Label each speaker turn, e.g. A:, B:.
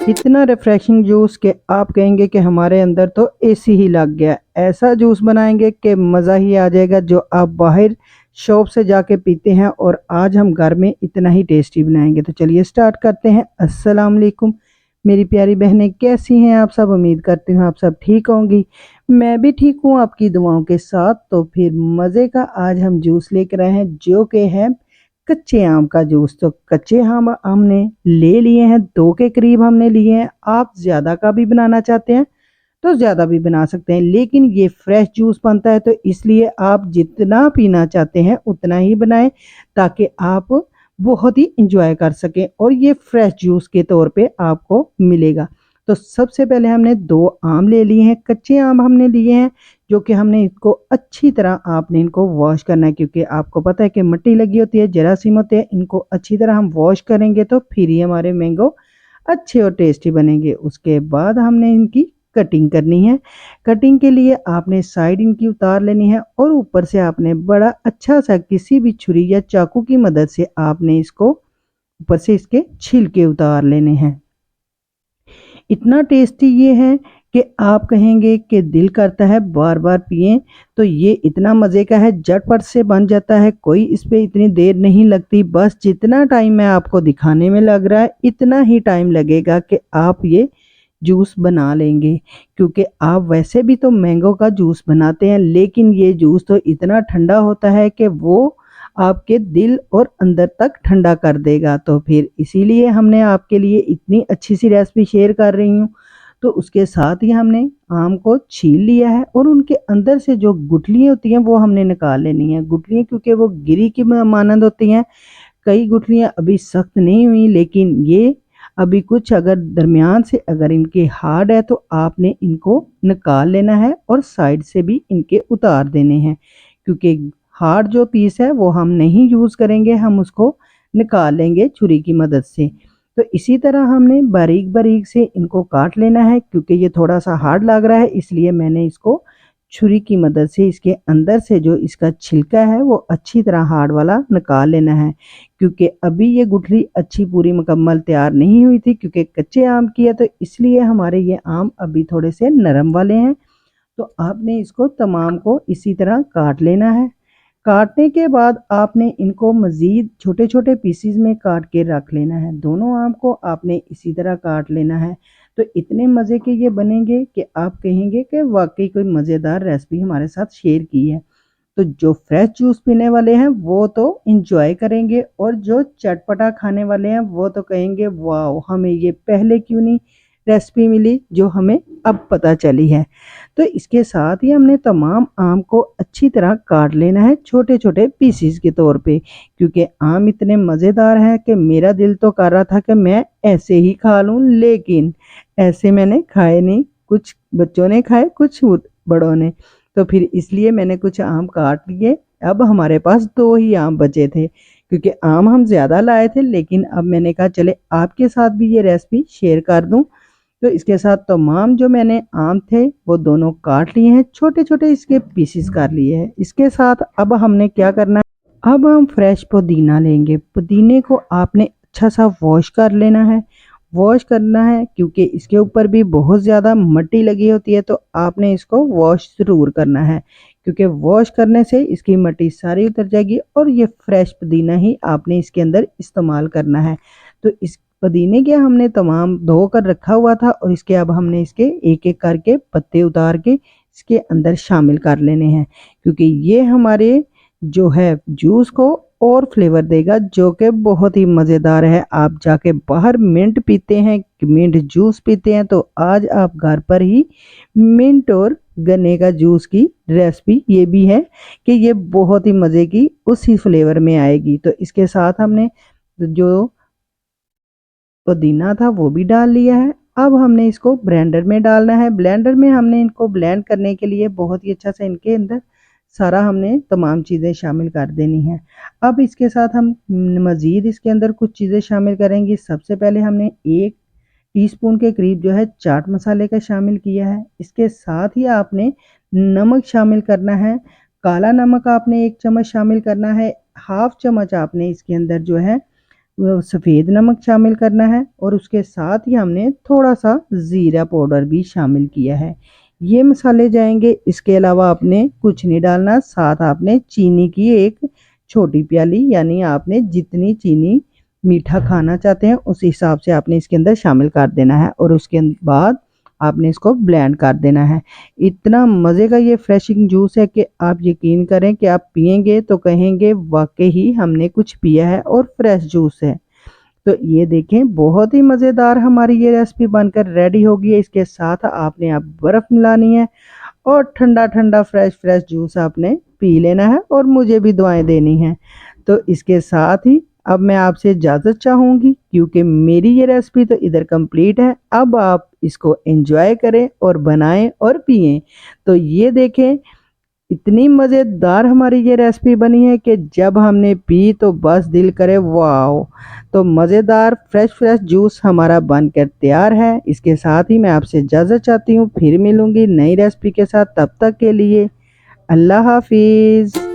A: इतना refreshing juice कि आप कहेंगे कि हमारे अंदर तो एसी ही लग गया। ऐसा जूस बनाएंगे कि मज़ा ही आ जाएगा, जो आप बाहर शॉप से जाके पीते हैं, और आज हम घर में इतना ही टेस्टी बनाएंगे। तो चलिए स्टार्ट करते हैं। अस्सलाम वालेकुम मेरी प्यारी बहनें, कैसी हैं आप सब? उम्मीद करती हूँ आप सब ठीक होंगी। मैं भी ठीक हूँ आपकी दुआओं के साथ। तो फिर मज़े का आज हम जूस लेकर आए हैं, जो कि है कच्चे आम का जूस। तो कच्चे आम हमने ले लिए हैं, 2 के करीब हमने लिए हैं। आप ज़्यादा का भी बनाना चाहते हैं तो ज़्यादा भी बना सकते हैं, लेकिन ये फ्रेश जूस बनता है, तो इसलिए आप जितना पीना चाहते हैं उतना ही बनाएं, ताकि आप बहुत ही इंजॉय कर सकें और ये फ्रेश जूस के तौर पे आपको मिलेगा। तो सबसे पहले हमने 2 आम ले लिए हैं, कच्चे आम हमने लिए हैं, जो कि हमने इसको अच्छी तरह आपने इनको वॉश करना है, क्योंकि आपको पता है कि मिट्टी लगी होती है, जरासीम होते हैं। इनको अच्छी तरह हम वॉश करेंगे तो फिर ही हमारे मैंगो अच्छे और टेस्टी बनेंगे। उसके बाद हमने इनकी कटिंग करनी है। कटिंग के लिए आपने साइड इनकी उतार लेनी है, और ऊपर से आपने बड़ा अच्छा सा किसी भी छुरी या चाकू की मदद से आपने इसको ऊपर से इसके छिलके उतार लेने हैं। इतना टेस्टी ये है कि आप कहेंगे कि दिल करता है बार बार पिएं। तो ये इतना मज़े का है, झटपट से बन जाता है, कोई इस पे इतनी देर नहीं लगती। बस जितना टाइम मैं आपको दिखाने में लग रहा है, इतना ही टाइम लगेगा कि आप ये जूस बना लेंगे। क्योंकि आप वैसे भी तो मैंगो का जूस बनाते हैं, लेकिन ये जूस तो इतना ठंडा होता है कि वो आपके दिल और अंदर तक ठंडा कर देगा। तो फिर इसीलिए हमने आपके लिए इतनी अच्छी सी रेसिपी शेयर कर रही हूँ। तो उसके साथ ही हमने आम को छील लिया है, और उनके अंदर से जो गुठलियाँ होती हैं वो हमने निकाल लेनी है। गुठलियाँ क्योंकि वो गिरी की मानंद होती हैं। कई गुठलियाँ अभी सख्त नहीं हुई, लेकिन ये अभी कुछ अगर दरमियान से अगर इनके हार्ड है, तो आपने इनको निकाल लेना है और साइड से भी इनके उतार देने हैं। क्योंकि हार्ड जो पीस है वो हम नहीं यूज़ करेंगे, हम उसको निकाल लेंगे छुरी की मदद से। तो इसी तरह हमने बारीक बारीक से इनको काट लेना है। क्योंकि ये थोड़ा सा हार्ड लग रहा है, इसलिए मैंने इसको छुरी की मदद से इसके अंदर से जो इसका छिलका है वो अच्छी तरह हार्ड वाला निकाल लेना है। क्योंकि अभी ये गुठली अच्छी पूरी मुकम्मल तैयार नहीं हुई थी, क्योंकि कच्चे आम की है, तो इसलिए हमारे ये आम अभी थोड़े से नरम वाले हैं। तो आपने इसको तमाम को इसी तरह काट लेना है। काटने के बाद आपने इनको मज़ीद छोटे छोटे पीसीज में काट के रख लेना है। दोनों आम को आपने इसी तरह काट लेना है। तो इतने मज़े के ये बनेंगे कि आप कहेंगे कि वाकई कोई मज़ेदार रेसिपी हमारे साथ शेयर की है। तो जो फ्रेश जूस पीने वाले हैं वो तो इंजॉय करेंगे, और जो चटपटा खाने वाले हैं वो तो कहेंगे वाह, हमें ये पहले क्यों नहीं रेसिपी मिली जो हमें अब पता चली है। तो इसके साथ ही हमने तमाम आम को अच्छी तरह काट लेना है छोटे छोटे पीसीस के तौर पे। क्योंकि आम इतने मज़ेदार हैं कि मेरा दिल तो कर रहा था कि मैं ऐसे ही खा लूं, लेकिन ऐसे मैंने खाए नहीं। कुछ बच्चों ने खाए, कुछ बड़ों ने। तो फिर इसलिए मैंने कुछ आम काट लिए। अब हमारे पास 2 ही आम बचे थे, क्योंकि आम हम ज़्यादा लाए थे, लेकिन अब मैंने कहा चले आपके साथ भी ये रेसिपी शेयर कर दूं। तो इसके साथ तमाम जो मैंने आम थे वो दोनों काट लिए हैं, छोटे छोटे इसके पीसेस कर लिए हैं। इसके साथ अब हमने क्या करना है, अब हम फ्रेश पुदीना लेंगे। पुदीने को आपने अच्छा सा वॉश कर लेना है। वॉश करना है क्योंकि इसके ऊपर भी बहुत ज़्यादा मिट्टी लगी होती है, तो आपने इसको वॉश ज़रूर करना है। क्योंकि वॉश करने से इसकी मिट्टी सारी उतर जाएगी, और ये फ्रेश पुदीना ही आपने इसके अंदर इस्तेमाल करना है। तो इस पुदीने के हमने तमाम धो कर रखा हुआ था, और इसके अब हमने इसके एक एक करके पत्ते उतार के इसके अंदर शामिल कर लेने हैं। क्योंकि ये हमारे जो है जूस को और फ्लेवर देगा, जो कि बहुत ही मज़ेदार है। आप जाके बाहर मिंट पीते हैं, मिंट जूस पीते हैं, तो आज आप घर पर ही मिंट और गन्ने का जूस की रेसिपी ये भी है कि ये बहुत ही मज़े की उसी फ्लेवर में आएगी। तो इसके साथ हमने जो पुदीना था वो भी डाल लिया है। अब हमने इसको ब्लेंडर में डालना है। ब्लेंडर में हमने इनको ब्लेंड करने के लिए बहुत ही अच्छा सा इनके अंदर सारा हमने तमाम चीज़ें शामिल कर देनी है। अब इसके साथ हम मज़ीद इसके अंदर कुछ चीज़ें शामिल करेंगे। सबसे पहले हमने 1 टीस्पून के करीब जो है चाट मसाले का शामिल किया है। इसके साथ ही आपने नमक शामिल करना है। काला नमक आपने 1 चम्मच शामिल करना है। हाफ चम्मच आपने इसके अंदर जो है सफ़ेद नमक शामिल करना है और उसके साथ ही हमने थोड़ा सा ज़ीरा पाउडर भी शामिल किया है। ये मसाले जाएंगे। इसके अलावा आपने कुछ नहीं डालना। साथ आपने चीनी की एक छोटी प्याली, यानी आपने जितनी चीनी मीठा खाना चाहते हैं उस हिसाब से आपने इसके अंदर शामिल कर देना है और उसके बाद आपने इसको ब्लेंड कर देना है। इतना मज़े का ये फ्रेशिंग जूस है कि आप यकीन करें कि आप पियेंगे तो कहेंगे वाकई ही हमने कुछ पिया है और फ्रेश जूस है। तो ये देखें, बहुत ही मज़ेदार हमारी ये रेसिपी बनकर रेडी हो गई है। इसके साथ आपने अब बर्फ़ मिलानी है और ठंडा ठंडा फ्रेश फ्रेश जूस आपने पी लेना है और मुझे भी दुआएं देनी है। तो इसके साथ ही अब मैं आपसे इजाज़त चाहूँगी, क्योंकि मेरी ये रेसिपी तो इधर कंप्लीट है। अब आप इसको एंजॉय करें और बनाएं और पिएं। तो ये देखें, इतनी मज़ेदार हमारी ये रेसिपी बनी है कि जब हमने पी तो बस दिल करे वाओ। तो मज़ेदार फ्रेश फ्रेश जूस हमारा बनकर तैयार है। इसके साथ ही मैं आपसे इजाज़त चाहती हूँ, फिर मिलूँगी नई रेसिपी के साथ। तब तक के लिए अल्लाह हाफिज़।